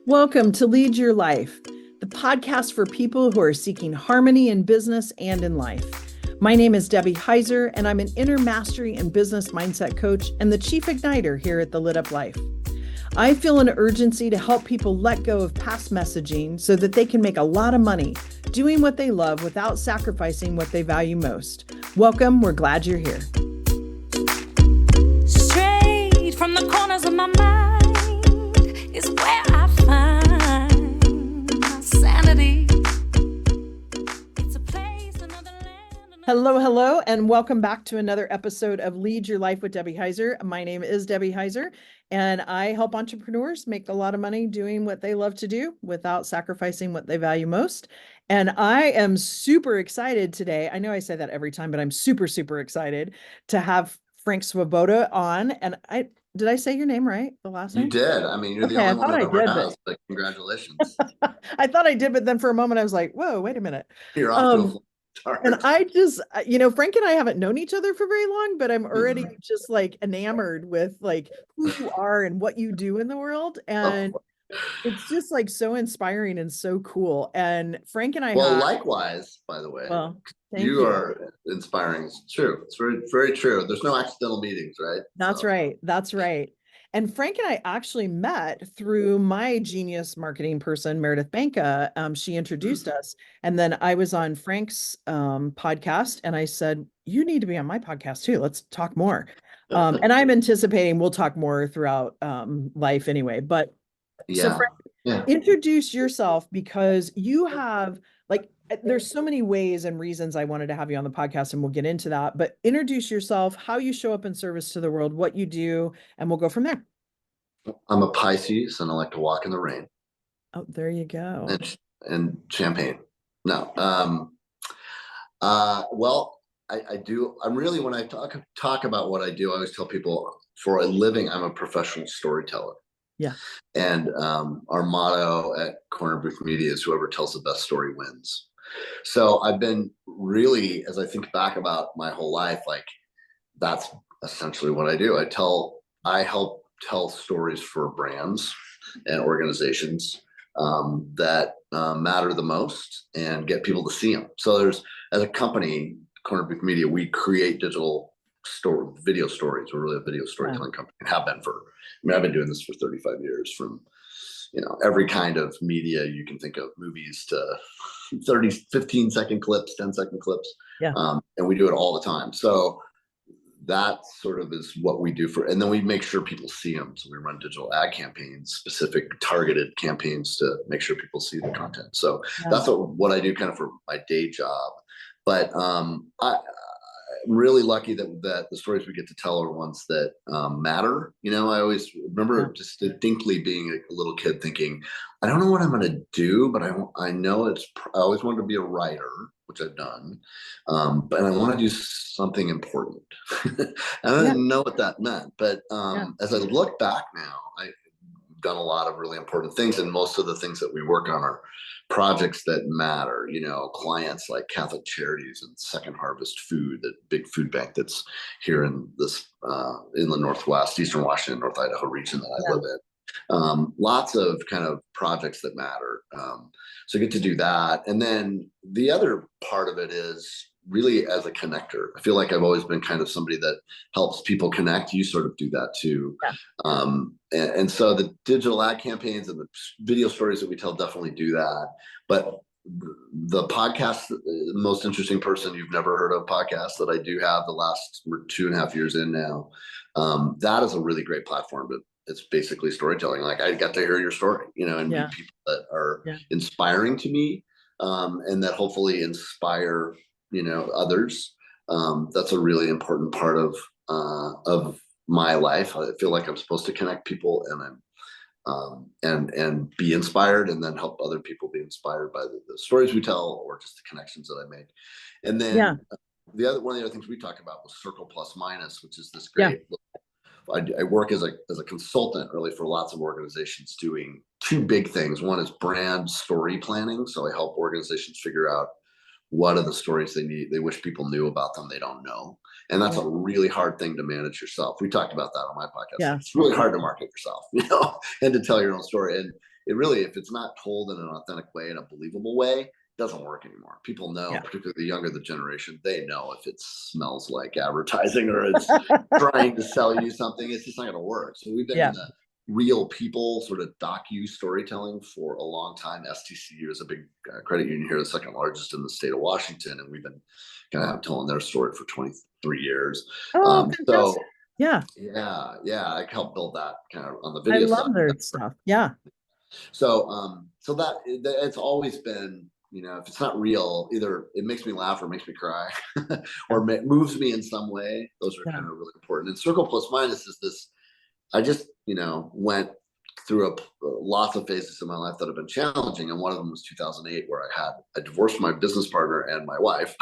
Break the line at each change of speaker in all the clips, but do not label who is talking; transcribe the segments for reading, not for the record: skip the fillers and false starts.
Welcome to Lead Your Life, the podcast for people who are seeking harmony in business and in life. My name is Debbie Heiser, and I'm an inner mastery and business mindset coach and the chief igniter here at The Lit Up Life. I feel an urgency to help people let go of past messaging so that they can make a lot of money doing what they love without sacrificing what they value most. Welcome. We're glad you're here.
Straight from the corners of my mind is where I find my sanity. It's a place, another land.
Hello, and welcome back to another episode of Lead Your Life with Debbie Heiser. My name is Debbie Heiser, and I help entrepreneurs make a lot of money doing what they love to do without sacrificing what they value most. And I am super excited today. I know I say that every time, but I'm super excited to have Frank Swoboda on. And did I say your name right the last
You
name?
did. I mean, you're the
Okay,
only one that ever has, but congratulations.
I thought I did, but then for a moment I was like, whoa, wait a minute.
You're off to a full start.
And I just, Frank and I haven't known each other for very long, but I'm already just like enamored with like who you are and what you do in the world. And it's just like so inspiring and so cool. And Frank and I
likewise, by the way.
Well, thank
you are inspiring. It's true. It's very, very true. There's no accidental meetings, right?
That's right. That's right. And Frank and I actually met through my genius marketing person, Meredith Banka. She introduced us. And then I was on Frank's podcast and I said, you need to be on my podcast too. Let's talk more. And I'm anticipating we'll talk more throughout life anyway. But so Frank, introduce yourself, because you have there's so many ways and reasons I wanted to have you on the podcast, and we'll get into that, but introduce yourself, how you show up in service to the world, what you do, and we'll go from there.
I'm a Pisces and I like to walk in the rain.
Oh, there you go.
And champagne. No. I do. I'm really, when I talk about what I do, I always tell people for a living, I'm a professional storyteller.
Yeah.
And our motto at Corner Booth Media is whoever tells the best story wins. So I've been really, as I think back about my whole life, like that's essentially what I do. I help tell stories for brands and organizations that matter the most and get people to see them. So as a company, Corner Booth Media, we create digital video stories. We're really a video storytelling company, and have been I've been doing this for 35 years, from every kind of media you can think of, movies to 15-second clips, 10-second clips.
Yeah.
And we do it all the time. So that sort of is what we do and then we make sure people see them. So we run digital ad campaigns, specific targeted campaigns to make sure people see the content. So that's what I do kind of for my day job. But I'm really lucky that the stories we get to tell are ones that matter. I always remember just distinctly being a little kid thinking, I don't know what I'm going to do, but I know I always wanted to be a writer, which I've done. But I want to do something important. And I didn't know what that meant. But as I look back now, I've done a lot of really important things. And most of the things that we work on are projects that matter, clients like Catholic Charities and Second Harvest Food, that big food bank that's here in this in the Northwest, Eastern Washington, North Idaho region that I live in. Lots of kind of projects that matter. So I get to do that. And then the other part of it is really as a connector. I feel like I've always been kind of somebody that helps people connect. You sort of do that too. Yeah. And so the digital ad campaigns and the video stories that we tell definitely do that. But the podcast, the most interesting person you've never heard of podcast that I do have, the last, we're 2.5 years in now. That is a really great platform, but it's basically storytelling. Like I got to hear your story, and meet people that are inspiring to me, and that hopefully inspire others. That's a really important part of my life. I feel like I'm supposed to connect people, and and be inspired, and then help other people be inspired by the stories we tell, or just the connections that I make. And then one of the other things we talked about was Circle Plus Minus, which is this great. I work as a consultant really for lots of organizations doing two big things. One is brand story planning. So I help organizations figure out what are the stories they wish people knew about them they don't know. And that's a really hard thing to manage yourself. We talked about that on my podcast. Yeah. It's really hard to market yourself, and to tell your own story. And it really, if it's not told in an authentic way, in a believable way, it doesn't work anymore. People know,
Yeah.
particularly the younger the generation, they know if it smells like advertising or it's trying to sell you something, it's just not going to work. So we've been
Yeah.
in the real people sort of docu storytelling for a long time. STCU is a big credit union here, the second largest in the state of Washington, and we've been kind of telling their story for 23 years.
Oh,
So
fantastic. Yeah.
yeah, I helped build that kind of on the
I
video side.
love their stuff. Yeah.
So that it's always been, if it's not real, either it makes me laugh or makes me cry, or moves me in some way. Those are
Yeah.
kind of really important. And Circle Plus Minus is this. I just, went through lots of phases in my life that have been challenging, and one of them was 2008, where I divorced my business partner and my wife.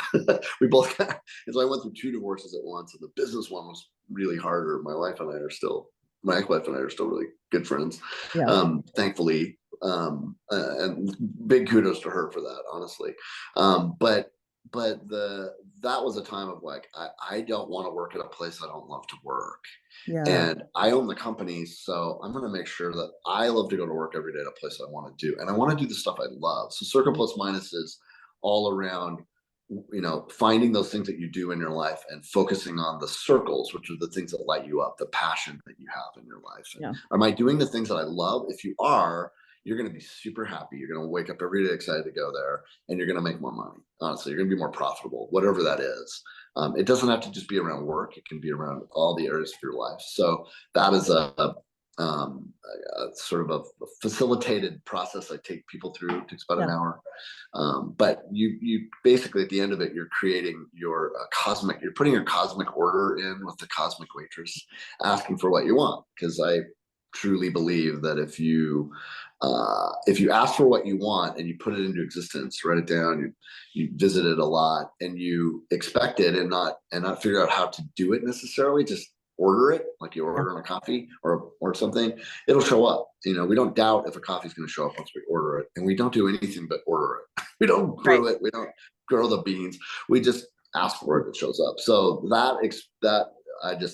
We both and so I went through two divorces at once, and the business one was really harder. My ex-wife and I are still really good friends,
Yeah.
thankfully, and big kudos to her for that, honestly. But that was a time of like, I don't want to work at a place I don't love to work.
Yeah.
And I own the company, so I'm going to make sure that I love to go to work every day at a place I want to do, and I want to do the stuff I love. So Circle Plus Minus is all around, finding those things that you do in your life and focusing on the circles, which are the things that light you up, the passion that you have in your life.
Yeah.
Am I doing the things that I love? If you are, you're going to be super happy. You're going to wake up every day excited to go there, and you're going to make more money. Honestly, you're going to be more profitable, whatever that is. It doesn't have to just be around work. It can be around all the areas of your life. So that is a sort of a facilitated process I take people through. It takes about an hour. But you basically, at the end of it, you're creating your you're putting your cosmic order in with the cosmic waitress, asking for what you want. Because I truly believe that if you ask for what you want and you put it into existence, write it down, you visit it a lot, and you expect it and not figure out how to do it necessarily, just order it like you order a coffee or something, it'll show up. We don't doubt if a coffee is going to show up once we order it, and we don't do anything but order it. We don't brew it, we don't grow the beans, we just ask for it, it shows up. So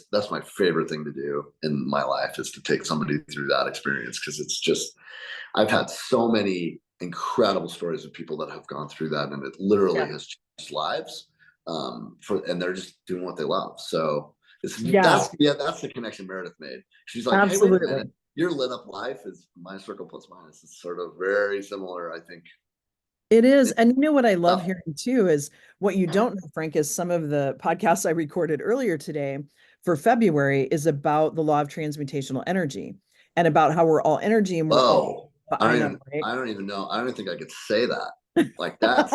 that's my favorite thing to do in my life, is to take somebody through that experience, because it's just, I've had so many incredible stories of people that have gone through that, and it literally has changed lives, and they're just doing what they love. So that's the connection Meredith made. She's like, hey, wait a minute, your lit up life is my Circle Plus Minus. It's sort of very similar, I think.
It is. And you know what I love hearing too is what you don't know, Frank, is some of the podcasts I recorded earlier today for February is about the law of transmutational energy and about how we're all energy and we're all.
I don't even know. I don't think I could say that. Like that's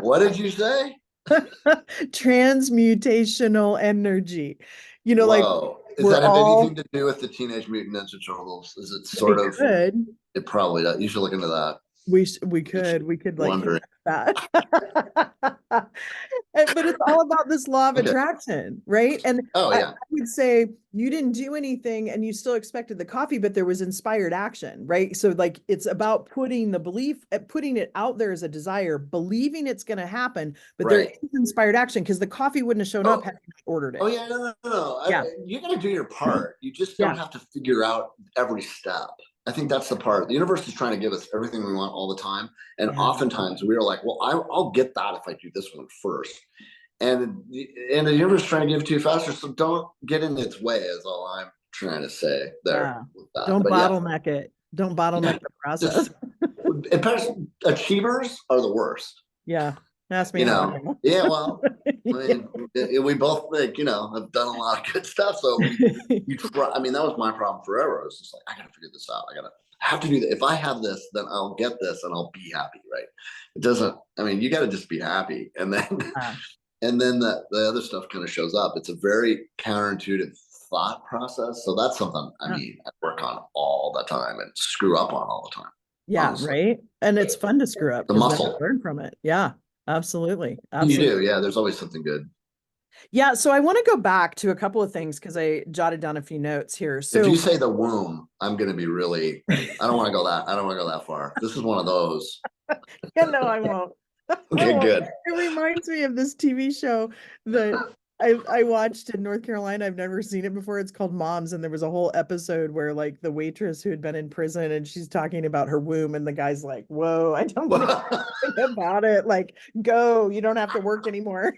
what did you say?
Transmutational energy.
Whoa.
Like
does that have anything to do with the Teenage Mutant Ninja Turtles? Is it sort of?
Could.
It probably does. You should look into that.
We could like that. But it's all about this law of attraction, right? And I would say you didn't do anything and you still expected the coffee, but there was inspired action, right? So like it's about putting it out there as a desire, believing it's going to happen, but there is inspired action, because the coffee wouldn't have shown up had you ordered it.
Oh yeah, no. You got to do your part. You just don't have to figure out every step. I think that's the part. The universe is trying to give us everything we want all the time. And oftentimes we are like, well, I'll get that if I do this one first. And the universe is trying to give it to you faster. So don't get in its way, is all I'm trying to say there. With that.
Don't bottleneck it. Don't bottleneck the process.
Achievers are the worst.
Yeah. Ask me.
Well, we both have done a lot of good stuff. So you try. I mean, that was my problem forever. I was just like, I gotta figure this out. I have to do that. If I have this, then I'll get this and I'll be happy, right? It doesn't, you gotta just be happy. And then the other stuff kind of shows up. It's a very counterintuitive thought process. So that's something I work on all the time and screw up on all the time.
Yeah, honestly. Right. And it's fun to screw up.
The muscle.
Learn from it. Yeah. Absolutely.
You do. Yeah. There's always something good.
Yeah. So I want to go back to a couple of things because I jotted down a few notes here. So
if you say the womb, I'm going to be really, I don't want to go that far. This is one of those.
Yeah, no, I won't.
Okay, good.
It reminds me of this TV show that I watched in North Carolina. I've never seen it before. It's called Moms, and there was a whole episode where like the waitress who had been in prison and she's talking about her womb, and the guy's like, "Whoa, I don't know anything about it. Like, go, you don't have to work anymore."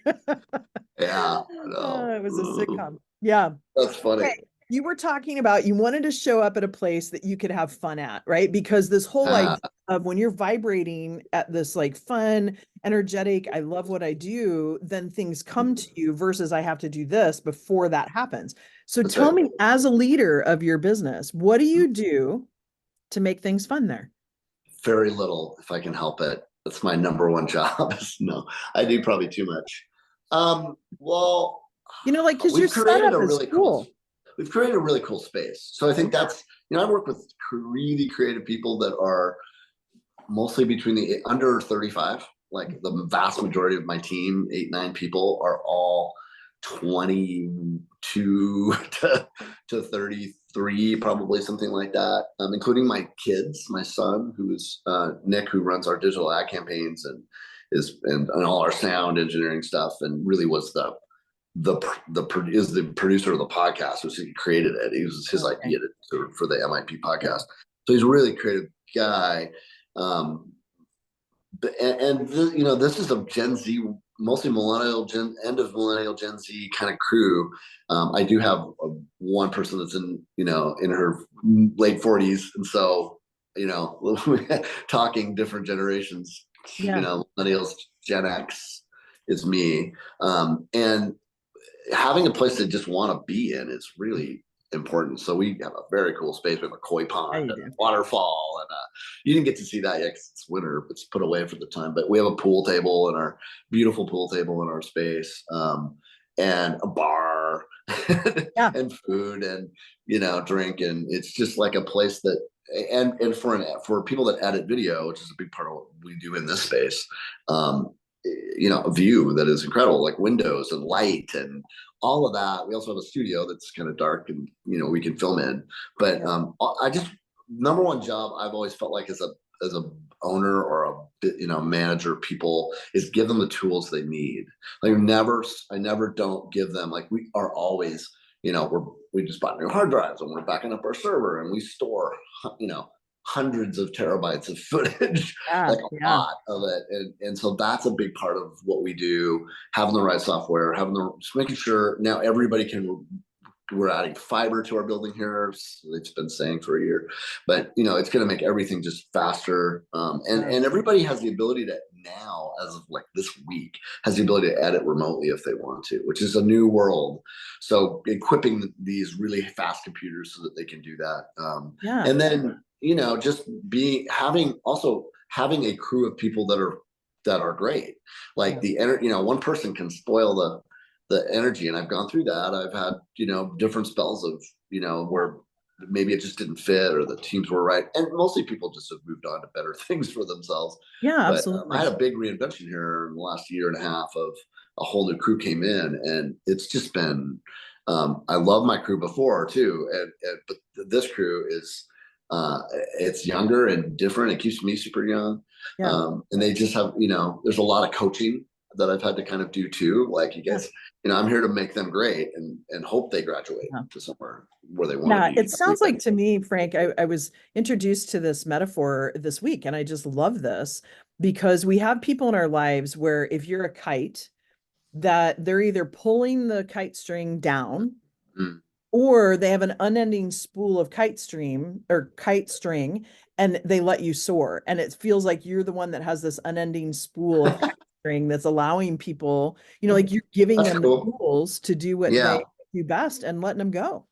Yeah, no.
It was a sitcom. Yeah.
That's funny.
Okay. You were talking about you wanted to show up at a place that you could have fun at, right? Because this whole idea of when you're vibrating at this like fun, energetic, I love what I do, then things come to you versus I have to do this before that happens. So
That's
tell
right.
me, as a leader of your business, what do you do to make things fun there?
Very little, if I can help it. That's my number one job. No, I do probably too much. Well,
Like, because your
we've created
setup
a
is
really cool,
cool.
we've created a really cool space. So I think that's, I work with really creative people that are mostly between the under 35. Like the vast majority of my team, 8, 9 people, are all 22 to 33, probably something like that, including my kids, my son, who is Nick, who runs our digital ad campaigns and and all our sound engineering stuff, and really was is the producer of the podcast, which he created it. It was his idea for the MIP podcast. So he's a really creative guy. This is a Gen Z, mostly millennial, end of millennial Gen Z kind of crew. I do have one person that's in her late 40s, and so talking different generations. Millennials, Gen X is me, and having a place to just want to be in is really important. So we have a very cool space. We have a koi pond and a waterfall, and you didn't get to see that yet because it's winter. It's put away for the time, but we have a pool table, and our beautiful pool table in our space, and a bar and food and drink, and it's just like a place that and for people that edit video, which is a big part of what we do in this space, a view that is incredible, like windows and light and all of that. We also have a studio that's kind of dark and we can film in. But I just, number one job I've always felt like as a owner or a manager of people is give them the tools they need. Like I never don't give them, like, we are always we just bought new hard drives and we're backing up our server and we store hundreds of terabytes of footage, like a lot of it. And so that's a big part of what we do, having the right software, just making sure now everybody we're adding fiber to our building here. It's been saying for a year, but it's going to make everything just faster. And everybody has the ability to now, as of like this week, has the ability to edit remotely if they want to, which is a new world. So equipping these really fast computers so that they can do that. And then, just having a crew of people that are great. Like one person can spoil the energy. And I've gone through that. I've had, different spells of, where maybe it just didn't fit or the teams were right. And mostly people just have moved on to better things for themselves.
Yeah,
but,
absolutely.
I had a big reinvention here in the last year and a half of a whole new crew came in, and it's just been, I love my crew before too. But this crew is, it's younger and different. It keeps me super young. And they just have, there's a lot of coaching that I've had to kind of do too. Like, you guys, I'm here to make them great and hope they graduate to somewhere where they want to be.
It sounds like to me, Frank, I was introduced to this metaphor this week, and I just love this because we have people in our lives where if you're a kite, that they're either pulling the kite string down or they have an unending spool of kite string, and they let you soar. And it feels like you're the one that has this unending spool of kite string that's allowing people, like you're giving them the tools to do what they do best and letting them go.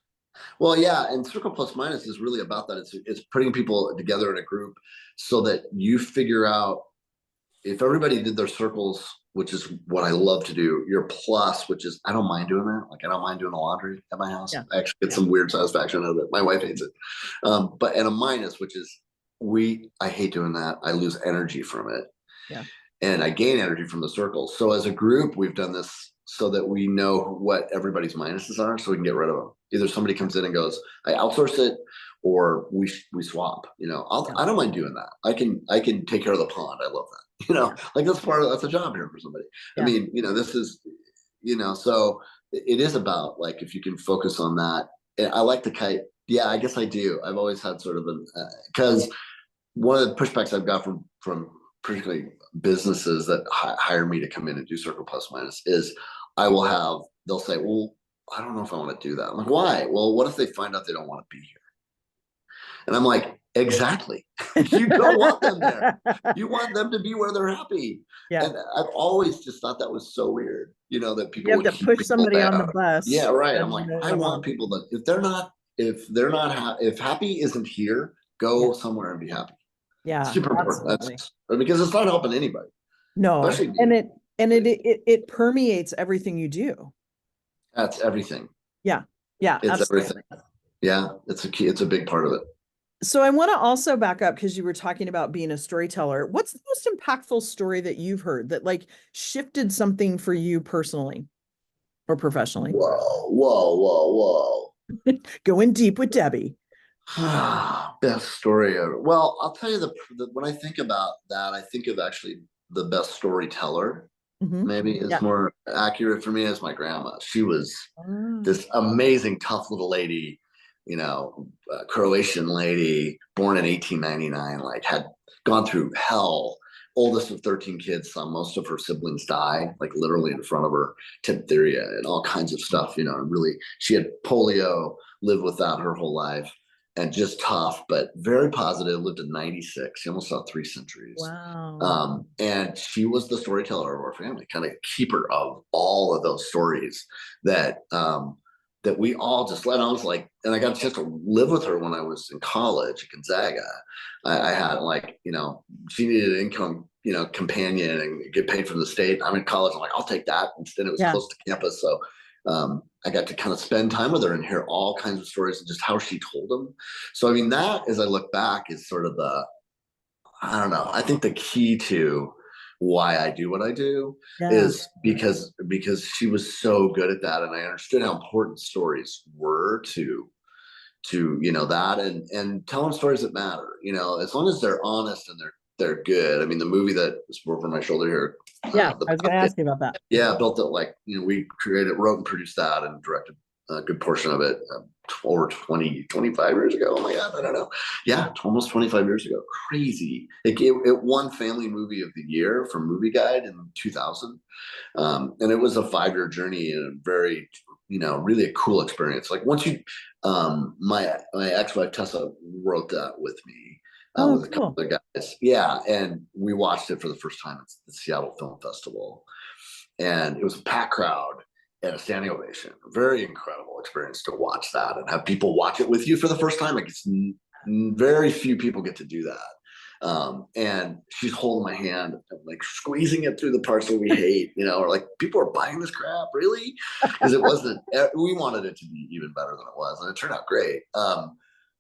Well, and Circle Plus Minus is really about that. It's putting people together in a group so that you figure out, if everybody did their circles, which is what I love to do, your plus, which is I don't mind doing that. Like, I don't mind doing the laundry at my house. I actually get some weird satisfaction out of it. My wife hates it. And a minus, which is I hate doing that. I lose energy from it. And I gain energy from the circles. So as a group, we've done this so that we know what everybody's minuses are, so we can get rid of them. Either somebody comes in and goes, I outsource it, or we swap. I don't mind doing that. I can take care of the pond. I love that. Like that's a job here for somebody. I mean, this is, so it is about like, if you can focus on that. And I like the kite. Yeah, I guess I do. I've always had sort of because one of the pushbacks I've got from particularly businesses that hire me to come in and do Circle Plus Minus is they'll say, well, I don't know if I want to do that. I'm like, why? Well, what if they find out they don't want to be here? And I'm like, exactly. You don't want them there. You want them to be where they're happy.
Yeah.
And I've always just thought that was so weird, that people
You have
would
to
keep
push
people
somebody on the
down.
bus.
Yeah, right. I'm
and
like,
they
I
don't
want people that if happy isn't here, go somewhere and be happy.
Yeah,
Super important.
absolutely.
That's because it's not helping anybody.
No,
Especially
and it permeates everything you do.
that's everything.
Yeah, yeah,
It's
absolutely.
everything. Yeah, it's a key. It's a big part of it.
So I want to also back up because you were talking about being a storyteller. What's the most impactful story that you've heard that like shifted something for you personally or professionally?
Whoa, whoa, whoa,
Going deep with Debbie.
whoa. Best story ever. Well, I'll tell you when I think about that, I think of actually the best storyteller. Maybe is more accurate for me as my grandma. She was this amazing, tough little lady, Croatian lady, born in 1899, like had gone through hell. Oldest of 13 kids, saw most of her siblings die, like literally in front of her, diphtheria and all kinds of stuff, and really, she had polio, lived with that her whole life, and just tough, but very positive, lived to 96. She almost saw 3 centuries.
Wow.
And she was the storyteller of our family, kind of keeper of all of those stories that that we all just let on. I was like, and I got a chance to live with her when I was in college at Gonzaga. I had like, she needed an income, companion and get paid from the state. I'm in college. I'm like, I'll take that. Instead, it was close to campus. So I got to kind of spend time with her and hear all kinds of stories and just how she told them. So, I mean, that as I look back is sort of I don't know. I think the key to why I do what I do is because she was so good at that, and I understood how important stories were to that and telling stories that matter. As long as they're honest and they're good. I mean, the movie that was over my shoulder here.
I was going to ask you about that.
Yeah, built it like we wrote and produced that and directed a good portion of it over 25 years ago. Oh my God, I don't know. Yeah, almost 25 years ago. Crazy. It won Family Movie of the Year from Movie Guide in 2000. And it was a 5-year journey and a very, really a cool experience. Like once my ex-wife Tessa wrote that with me. With a couple of guys. Yeah, and we watched it for the first time at the Seattle Film Festival. And it was a packed crowd and a standing ovation. A very incredible experience to watch that and have people watch it with you for the first time. Like it's very few people get to do that. And she's holding my hand, like squeezing it through the parts that we hate, or like people are buying this crap, really? Because it wasn't. We wanted it to be even better than it was, and it turned out great.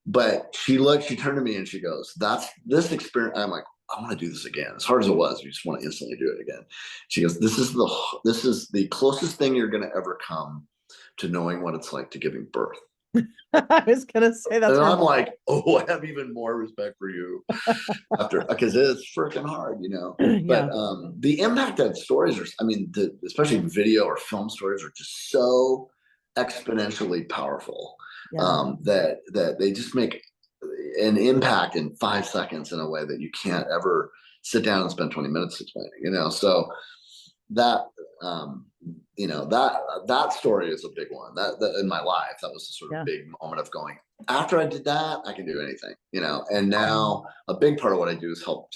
But she turned to me and she goes, "That's this experience." I'm like, I want to do this again. As hard as it was, you just want to instantly do it again. She goes, this is the closest thing you're going to ever come to knowing what it's like to giving birth.
I was going to say that's.
And I'm like, oh, I have even more respect for you because it's freaking hard, But the impact that stories are, I mean, especially video or film stories are just so exponentially powerful that they just make an impact in 5 seconds in a way that you can't ever sit down and spend 20 minutes explaining, so that that story is a big one that in my life, that was a sort of big moment of going, after I did that, I can do anything, and now a big part of what I do is help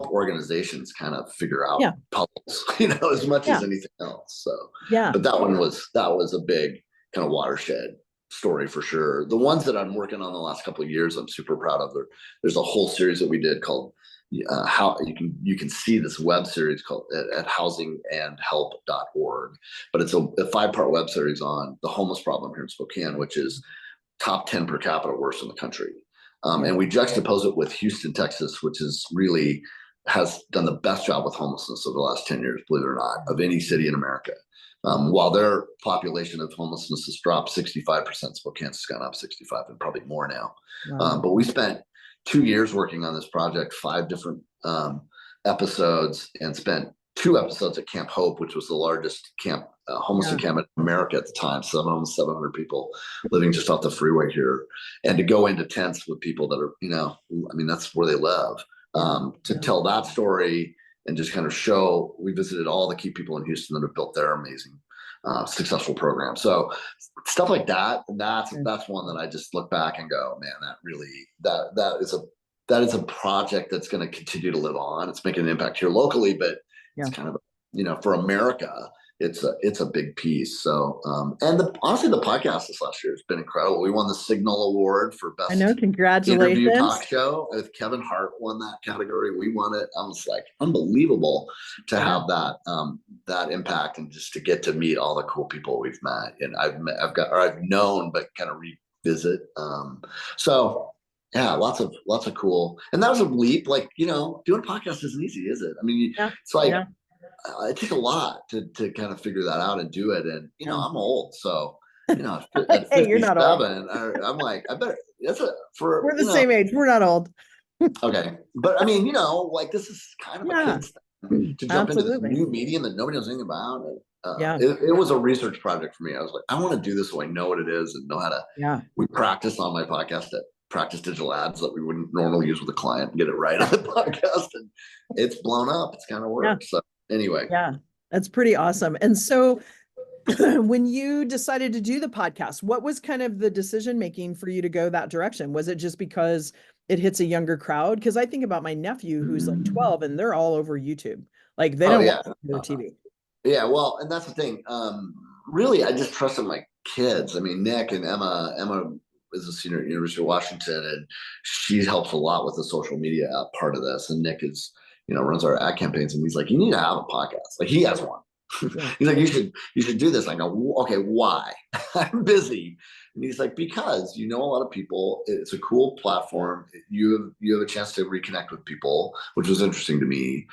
organizations kind of figure out puzzles, as much as anything else. So but that was a big kind of watershed story for sure. The ones that I'm working on the last couple of years, I'm super proud of. There's a whole series that we did called how you can see this web series called at housingandhelp.org, but it's a 5-part web series on the homeless problem here in Spokane, which is top 10 per capita worst in the country. And we juxtapose it with Houston, Texas, which is really has done the best job with homelessness over the last 10 years, believe it or not, of any city in America. While their population of homelessness has dropped 65%, Spokane's has gone up 65 and probably more now. But we spent 2 years working on this project, 5 different episodes, and spent 2 episodes at Camp Hope, which was the largest camp, homeless encampment in America at the time. So almost 700 people living just off the freeway here, and to go into tents with people that are, I mean, that's where they live. To tell that story and just kind of show, we visited all the key people in Houston that have built their amazing, successful program. So stuff like that, that's one that I just look back and go, man, that really, that is a project that's going to continue to live on. It's making an impact here locally, but it's kind of, for America, it's a big piece. So, and honestly, the podcast this last year has been incredible. We won the Signal Award for best interview talk show. With Kevin Hart won that category. We won it. I was like, unbelievable to have that impact, and just to get to meet all the cool people we've met, and I've known, but kind of revisit. So yeah, lots of cool. And that was a leap. Like, doing a podcast isn't easy, is it? I mean, it's like, it takes a lot to kind of figure that out and do it. And, I'm old. So, at 57,
hey, you're not old.
I'm like, I better,
we're the same age. We're not old.
Okay. But I mean, like, this is kind of a kid's thing to jump into this new medium that nobody knows anything about. It was a research project for me. I was like, I want to do this so I know what it is and know how to, we practice on my podcast at practice digital ads that we wouldn't normally use with a client and get it right on the podcast, and it's blown up. It's kind of worked. So anyway,
that's pretty awesome. And so when you decided to do the podcast, what was kind of the decision making for you to go that direction? Was it just because it hits a younger crowd? Because I think about my nephew who's like 12, and they're all over YouTube. Like, they don't watch TV.
Yeah, well, and that's the thing. Really, I just trusted my kids. I mean, Nick and Emma is a senior at University of Washington, and she helps a lot with the social media part of this. And Nick is, runs our ad campaigns, and he's like, you need to have a podcast. Like, he has one. He's like, you should do this. I go, okay, why? I'm busy. And he's like, because a lot of people, it's a cool platform. You have a chance to reconnect with people, which was interesting to me.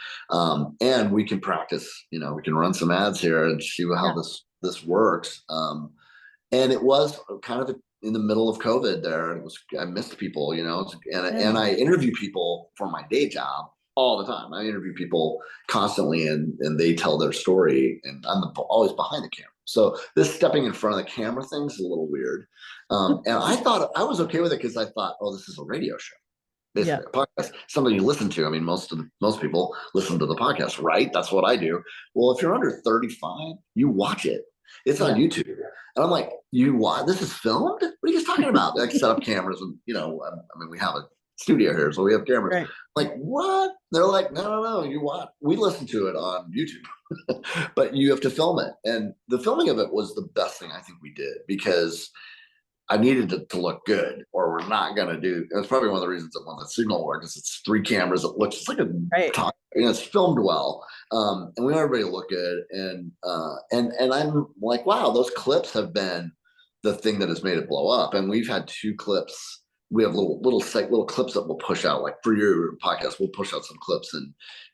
And we can practice, we can run some ads here and see how this works. And it was kind of in the middle of COVID there. I missed people, and I interview people for my day job all the time. I interview people constantly, and they tell their story, and I'm always behind the camera. So this stepping in front of the camera thing is a little weird. And I thought I was okay with it because I thought, oh, this is a radio show. Basically, a podcast, something you listen to. I mean, most people listen to the podcast, right? That's what I do. Well, if you're under 35, you watch it. It's on YouTube. And I'm like, this is filmed? What are you guys talking about? Like, set up cameras, and, I mean, we have a studio here, so we have cameras. Right. Like, what? They're like, no, you watch. We listen to it on YouTube, but you have to film it. And the filming of it was the best thing I think we did, because I needed it to look good, or we're not going to do. That's probably one of the reasons that won the Signal Award, because it's 3 cameras. It looks just like a talk. It's filmed well, and we want everybody to look good. And I'm like, wow, those clips have been the thing that has made it blow up. And we've had 2 clips. We have little clips that we'll push out, like for your podcast, we'll push out some clips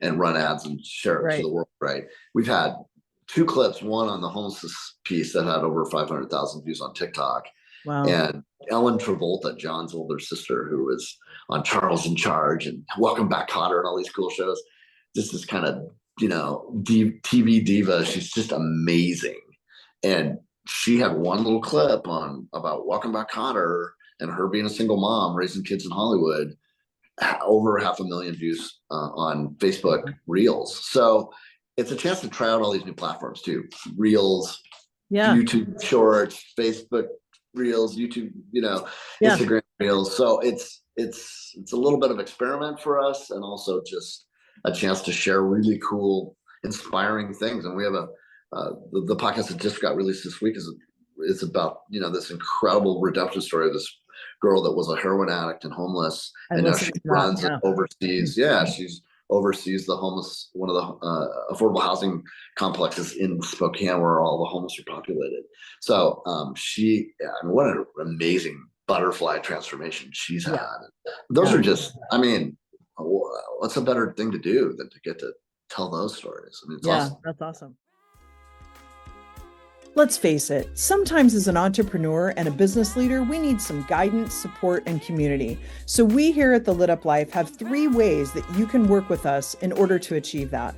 and run ads and share it to the world. Right. We've had 2 clips, one on the homelessness piece that had over 500,000 views on TikTok. Wow. And Ellen Travolta, John's older sister, who was on Charles in Charge and Welcome Back, Kotter, and all these cool shows. Just this kind of, TV diva. She's just amazing. And she had one little clip about Welcome Back, Kotter, and her being a single mom raising kids in Hollywood, over 500,000 views on Facebook Reels. So it's a chance to try out all these new platforms too. Reels, YouTube Shorts, Facebook Reels, YouTube, Instagram Reels. So it's a little bit of experiment for us, and also just a chance to share really cool, inspiring things. And we have the podcast that just got released this week is about, this incredible redemption story of this girl that was a heroin addict and homeless, and now she runs and oversees. She's oversees one of the affordable housing complexes in Spokane, where all the homeless are populated. So what an amazing butterfly transformation she's had. Those are just, I mean, what's a better thing to do than to get to tell those stories? I mean, it's awesome.
That's awesome. Let's face it, sometimes as an entrepreneur and a business leader, we need some guidance, support, and community. So we here at The Lit Up Life have 3 ways that you can work with us in order to achieve that.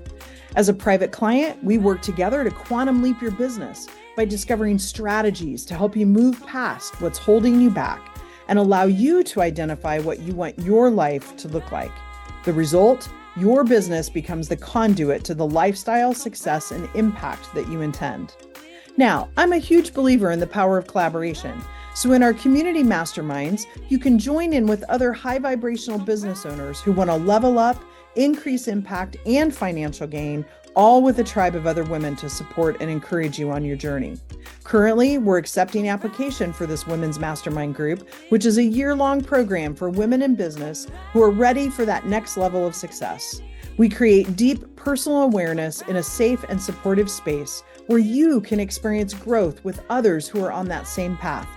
As a private client, we work together to quantum leap your business by discovering strategies to help you move past what's holding you back and allow you to identify what you want your life to look like. The result, your business becomes the conduit to the lifestyle, success, and impact that you intend. Now, I'm a huge believer in the power of collaboration. So in our community masterminds, you can join in with other high vibrational business owners who want to level up, increase impact, and financial gain, all with a tribe of other women to support and encourage you on your journey. Currently, we're accepting application for this women's mastermind group, which is a year-long program for women in business who are ready for that next level of success. We create deep personal awareness in a safe and supportive space where you can experience growth with others who are on that same path.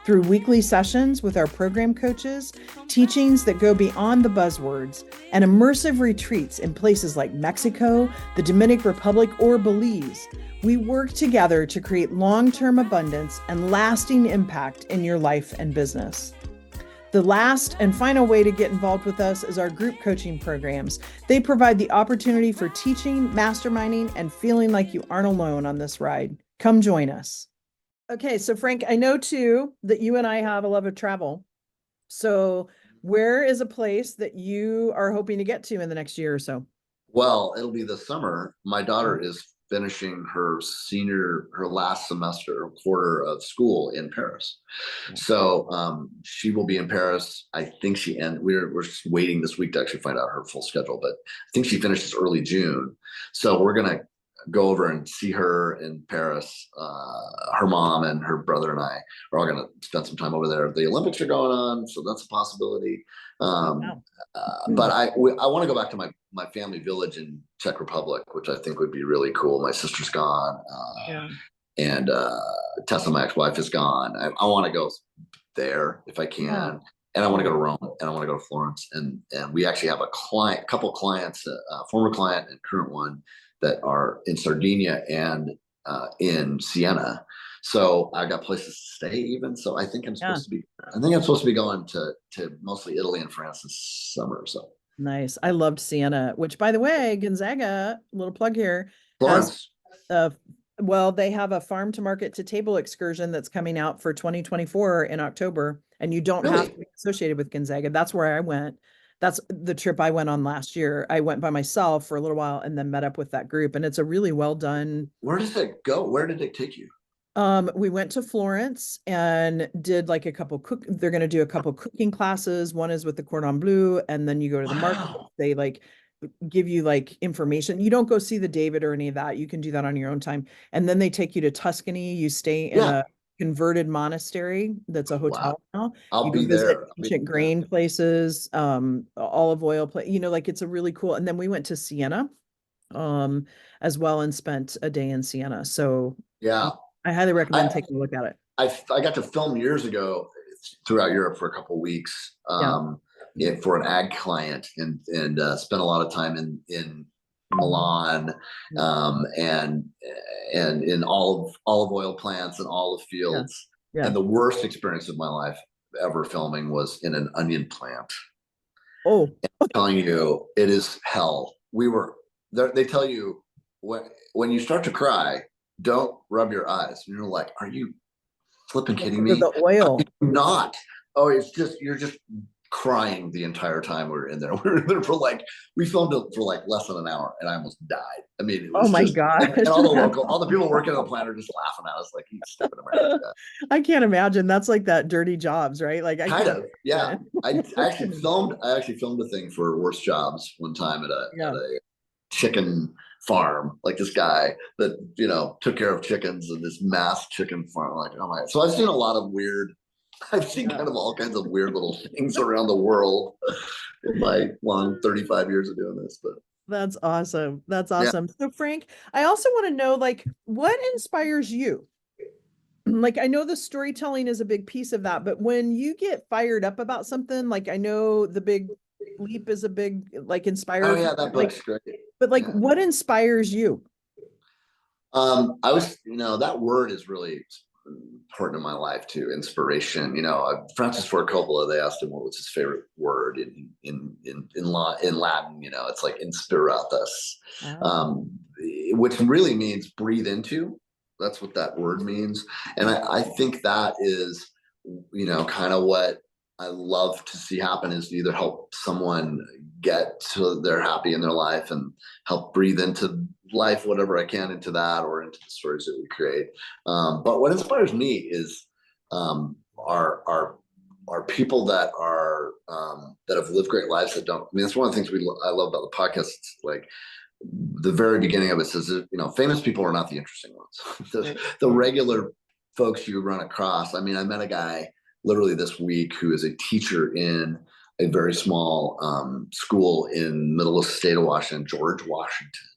Through weekly sessions with our program coaches, teachings that go beyond the buzzwords, and immersive retreats in places like Mexico, the Dominican Republic, or Belize, we work together to create long-term abundance and lasting impact in your life and business. The last and final way to get involved with us is our group coaching programs. They provide the opportunity for teaching, masterminding, and feeling like you aren't alone on this ride. Come join us. Okay, so Frank, I know too that you and I have a love of travel. So where is a place that you are hoping to get to in the next year or so?
Well, it'll be this summer. My daughter is finishing her last semester or quarter of school in Paris. So she will be in Paris. I think we're just waiting this week to actually find out her full schedule, but I think she finishes early June. So we're going to go over and see her in Paris. Her mom and her brother and I are all going to spend some time over there. The Olympics are going on, so that's a possibility. But I want to go back to my family village in Czech Republic, which I think would be really cool. My sister's gone, and Tessa, my ex-wife, is gone. I want to go there if I can. And I want to go to Rome, and I want to go to Florence. And we actually have a couple clients, former client and current one, that are in Sardinia and in Siena. So I got places to stay even. So I think I'm supposed to be going to mostly Italy and France this summer. So
nice. I loved Siena, which, by the way, Gonzaga, little plug here,
Florence.
Well, they have a farm to market to table excursion that's coming out for 2024 in October, and you don't have to be associated with Gonzaga. That's where I went. That's the trip I went on last year. I went by myself for a little while and then met up with that group, and it's a really well done.
Where does it go? Where did it take you?
We went to Florence and did like they're going to do a couple cooking classes. One is with the Cordon Bleu, and then you go to the market. They like give you like information. You don't go see the David or any of that. You can do that on your own time. And then they take you to Tuscany. You stay in a converted monastery that's a hotel now.
I'll be there.
Ancient grain places, olive oil place, like it's a really cool. And then we went to Siena as well and spent a day in Siena. So
yeah,
I highly recommend taking a look at it.
I got to film years ago throughout Europe for a couple of weeks for an ag client and spent a lot of time in Milan and in olive oil plants and olive fields. And the worst experience of my life ever filming was in an onion plant. I'm telling you, it is hell. We were there. They tell you when you start to cry, don't rub your eyes. And you're like, are you flipping kidding me?
The oil.
Not. Oh, you're just crying the entire time we were in there. We were there we filmed it for like less than an hour, and I almost died. I mean, it was
gosh.
And all the people working on the plant are just laughing at us like, he's stupid American.
I can't imagine. That's like that Dirty Jobs, right? Like
yeah. I actually filmed a thing for Worst Jobs one time at a chicken farm, like this guy that took care of chickens in this mass chicken farm. Like, oh my! So I've seen kind of all kinds of weird little things around the world in my long 35 years of doing this. But
that's awesome. That's awesome. So Frank, I also want to know, like, what inspires you? Like, I know the storytelling is a big piece of that, but when you get fired up about something, like I know the Big Leap is a big, like, inspired.
Oh yeah, that book's great.
But like, what inspires you?
That word is really important in my life too. Inspiration. Francis Ford Coppola, they asked him what was his favorite word in Latin. It's like inspiratus, which really means breathe into. That's what that word means. And I think that is, kind of what I love to see happen, is to either help someone get to they're happy in their life and help breathe into life, whatever I can, into that, or into the stories that we create. But what inspires me is are people that are that have lived great lives that don't. I mean, that's one of the things I love about the podcast. It's like the very beginning of it says, famous people are not the interesting ones. the regular folks you run across. I mean, I met a guy literally this week who is a teacher in a very small school in middle of the state of Washington, George Washington.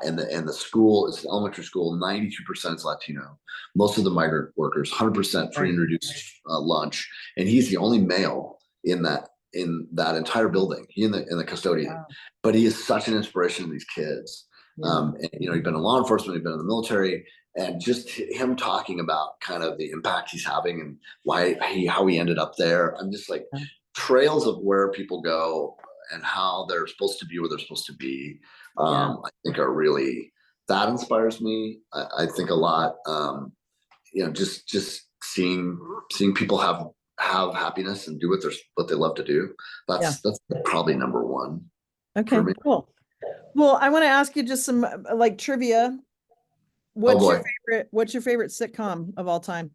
And the school is an elementary school. 92% is Latino. Most of the migrant workers, 100% free and reduced lunch, and he's the only male in that entire building. He and the custodian, but he is such an inspiration to these kids. And, he's been in law enforcement, he's been in the military, and just him talking about kind of the impact he's having and how he ended up there. I'm just like trails of where people go and how they're supposed to be where they're supposed to be. I think are really, that inspires me. I think a lot. Just seeing people have happiness and do what they love to do. That's probably number one.
Okay, cool. Well, I want to ask you just some like trivia. What's your favorite sitcom of all time?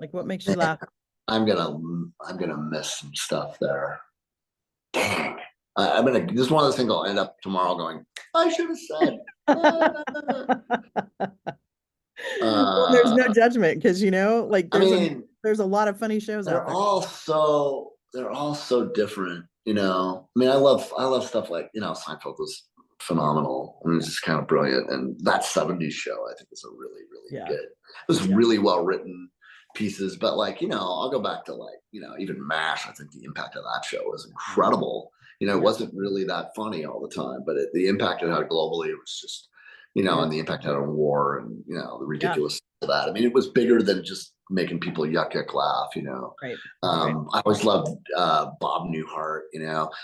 Like, what makes you laugh?
I'm gonna miss some stuff there. Dang. This is one of those things I'll end up tomorrow going, I should have said.
Well, there's no judgment, because there's a lot of funny shows out there.
They're all so different. I mean, I love stuff like, Seinfeld was phenomenal. I mean, it's just kind of brilliant. And that 70s show, I think, is a really, really good. It was really well written pieces, but I'll go back to even MASH. I think the impact of that show was incredible. It wasn't really that funny all the time, but the impact it had globally, it was just, and the impact it had on war and, the ridiculous of that. I mean, it was bigger than just making people yuck laugh, I always loved Bob Newhart.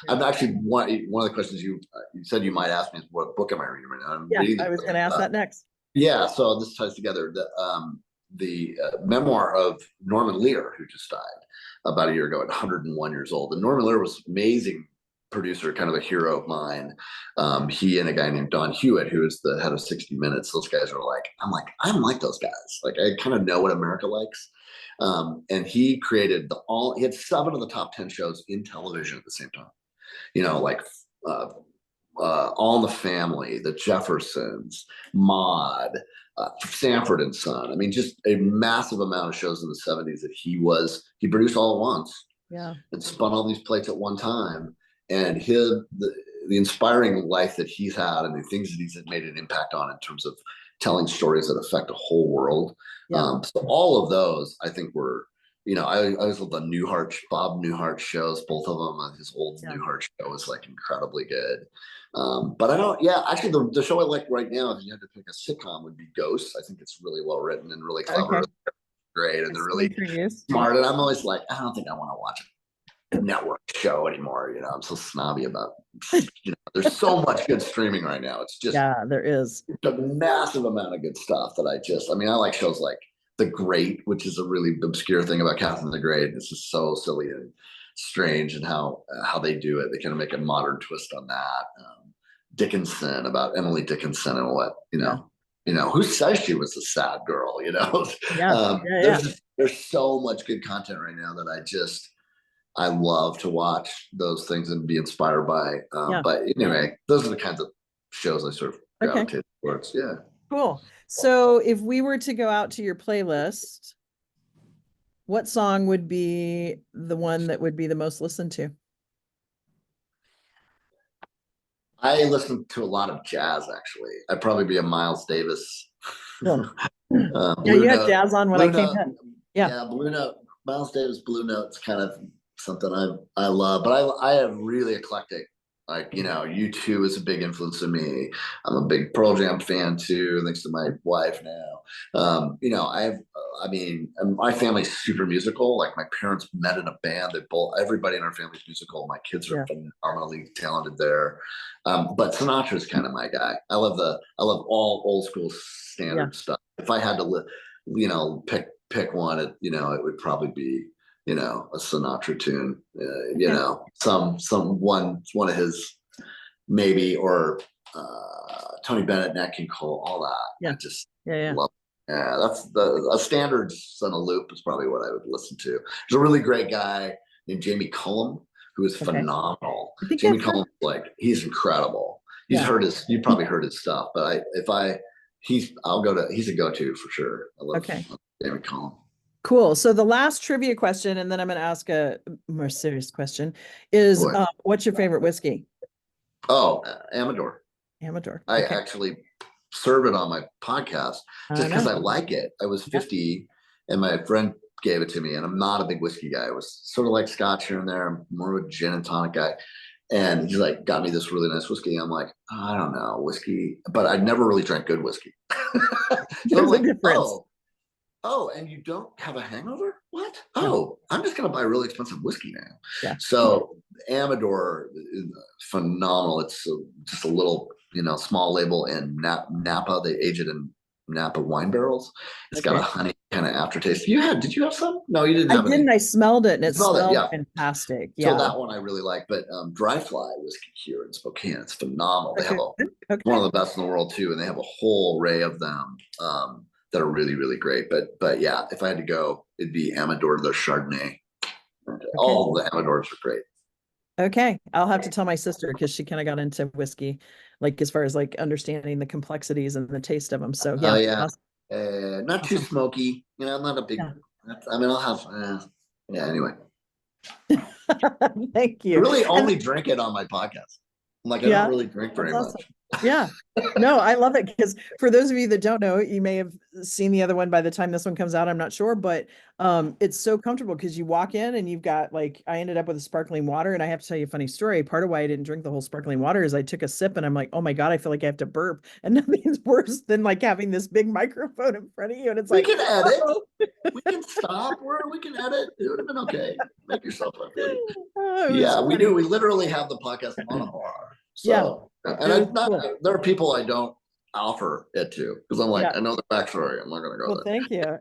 I'm actually one of the questions you said you might ask me is, what book am I reading right now?
I was going to ask that next.
Yeah, so this ties together. The memoir of Norman Lear, who just died about a year ago at 101 years old. And Norman Lear was an amazing producer, kind of a hero of mine. He and a guy named Don Hewitt, who is the head of 60 Minutes. Those guys are I'm like those guys. Like, I kind of know what America likes. And he created he had 7 of the top 10 shows in television at the same time. All in the Family, The Jeffersons, Maude, Sanford and Son. I mean, just a massive amount of shows in the 70s that he produced all at once.
Yeah.
And spun all these plates at one time. And the inspiring life that he's had and the things that he's made an impact on in terms of telling stories that affect a whole world. So all of those, I think, were, I always love the Bob Newhart shows, both of them. His old Newhart show was incredibly good. But I don't, actually the show I like right now, if you had to pick a sitcom, would be Ghosts. I think it's really well written and really clever.
Okay.
Great. And they're really smart. And I'm always like, I don't think I want to watch a network show anymore. I'm so snobby about, there's so much good streaming right now. It's just,
there is
a massive amount of good stuff that I like shows like The Great, which is a really obscure thing about Catherine the Great. It's just so silly and strange, and how they do it. They kind of make a modern twist on that. Dickinson, about Emily Dickinson, and what, who says she was a sad girl, There's so much good content right now that I love to watch those things and be inspired by. But anyway, those are the kinds of shows I sort of gravitate towards. Yeah.
Cool. So if we were to go out to your playlist, what song would be the one that would be the most listened to?
I listen to a lot of jazz, actually. I'd probably be a Miles Davis.
You had jazz on when I came in.
Yeah, Blue Note. Miles Davis Blue Note's kind of something I love, but I have really eclectic Like, U2 is a big influence on me. I'm a big Pearl Jam fan too, thanks to my wife now. My family's super musical. Like my parents met in a band. Everybody in our family's musical. My kids are phenomenally talented there. But Sinatra's kind of my guy. I love all old school standard stuff. If I had to, pick one, it would probably be, a Sinatra tune, one of his maybe, or Tony Bennett, Nat King Cole, all that. I just love it. Yeah, that's a standards on a loop is probably what I would listen to. There's a really great guy named Jamie Cullum who is phenomenal. Jamie Cullum, he's incredible. You've probably heard his stuff, but he's a go-to for sure. I love Jamie Cullum.
Cool. So the last trivia question, and then I'm going to ask a more serious question, is what's your favorite whiskey?
Oh, Amador.
Amador.
I actually serve it on my podcast just because I like it. I was 50 and my friend gave it to me, and I'm not a big whiskey guy. I was sort of like Scotch here and there. I'm more of a gin and tonic guy. And he's like, got me this really nice whiskey. I'm like, I don't know, whiskey, but I never really drank good whiskey. So I'm like, oh, and you don't have a hangover? What? Oh, I'm just going to buy really expensive whiskey now. Yeah. So Amador is phenomenal. It's just a little, small label in Napa. They age it in Napa wine barrels. It's got a honey kind of aftertaste. Did you have some? No, you didn't have any.
I smelled it, and it smelled fantastic. Yeah.
So that one I really like. But Dry Fly whiskey here in Spokane, it's phenomenal. They have one of the best in the world too, and they have a whole array of them. That are really, really great. But yeah, if I had to go, it'd be Amador, the Chardonnay. All the Amadors are great.
Okay. I'll have to tell my sister because she kind of got into whiskey, as far as understanding the complexities and the taste of them. So awesome.
Not too smoky. I'm not a big, I'll have, anyway.
Thank you.
I really only drink it on my podcast. I don't really drink very much.
Yeah, no, I love it because for those of you that don't know, you may have seen the other one by the time this one comes out. I'm not sure, but it's so comfortable because you walk in and you've got I ended up with a sparkling water, and I have to tell you a funny story. Part of why I didn't drink the whole sparkling water is I took a sip and I'm like, oh my God, I feel like I have to burp, and nothing's worse than having this big microphone in front of you, and it's
we can edit. We can stop. We can edit. It would have been okay. Make yourself up. We do. We literally have the podcast on a bar. So, and there are people I don't offer it to because I'm like, I know the backstory. I'm not going to go there.
Thank you.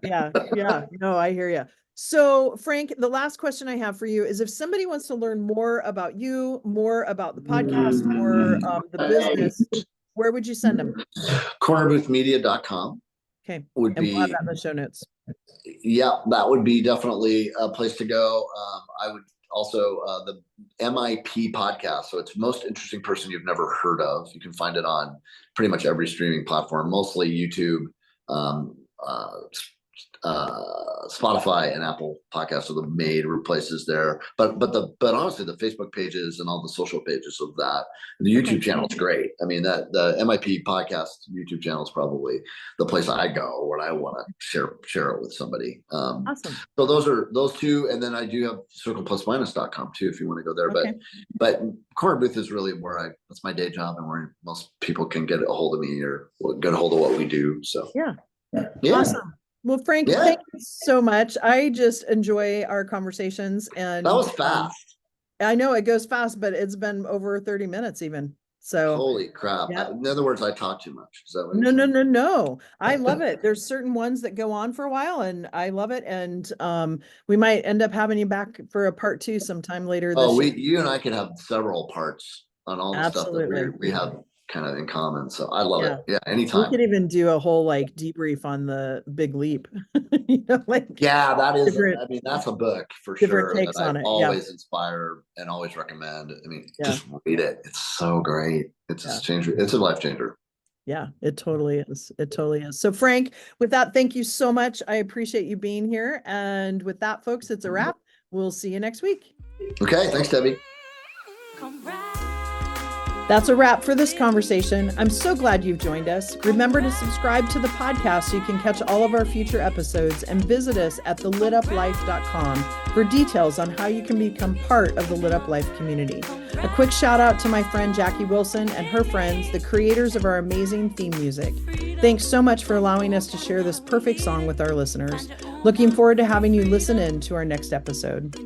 Yeah. No, I hear you. So, Frank, the last question I have for you is if somebody wants to learn more about you, more about the podcast, more the business, where would you send them?
Cornerboothmedia.com.
Okay.
We'll have
that in the show notes.
Yeah, that would be definitely a place to go. I would also the MIP podcast. So it's Most Interesting Person You've Never Heard Of. You can find it on pretty much every streaming platform, mostly YouTube, Spotify and Apple Podcasts are the major places there. But honestly, the Facebook pages and all the social pages of that, the YouTube channel is great. I mean, the MIP podcast YouTube channel is probably the place I go when I want to share it with somebody.
Awesome.
So those two, and then I do have circleplusminus.com too if you want to go there. But Corner Booth is really where that's my day job and where most people can get a hold of me or get a hold of what we do. So
yeah. Awesome. Well, Frank, thank you so much. I just enjoy our conversations, and
that was fast.
I know it goes fast, but it's been over 30 minutes even. So
holy crap. Yeah. In other words, I talk too much. Is that what
No. I love it. There's certain ones that go on for a while, and I love it. And we might end up having you back for a part 2 sometime later this year.
You and I could have several parts on all the stuff that we have kind of in common. So I love it. Yeah, anytime.
We could even do a whole debrief on the Big Leap.
That is that's a book for sure
takes
that
on
I always inspire and always recommend. I mean, just read it. It's so great. It's a changer. It's a life changer.
Yeah, it totally is. It totally is. So Frank, with that, thank you so much. I appreciate you being here. And with that, folks, it's a wrap. We'll see you next week.
Okay. Thanks, Debbie.
Come right.
That's a wrap for this conversation. I'm so glad you've joined us. Remember to subscribe to the podcast so you can catch all of our future episodes, and visit us at thelituplife.com for details on how you can become part of the Lit Up Life community. A quick shout out to my friend Jackie Wilson and her friends, the creators of our amazing theme music. Thanks so much for allowing us to share this perfect song with our listeners. Looking forward to having you listen in to our next episode.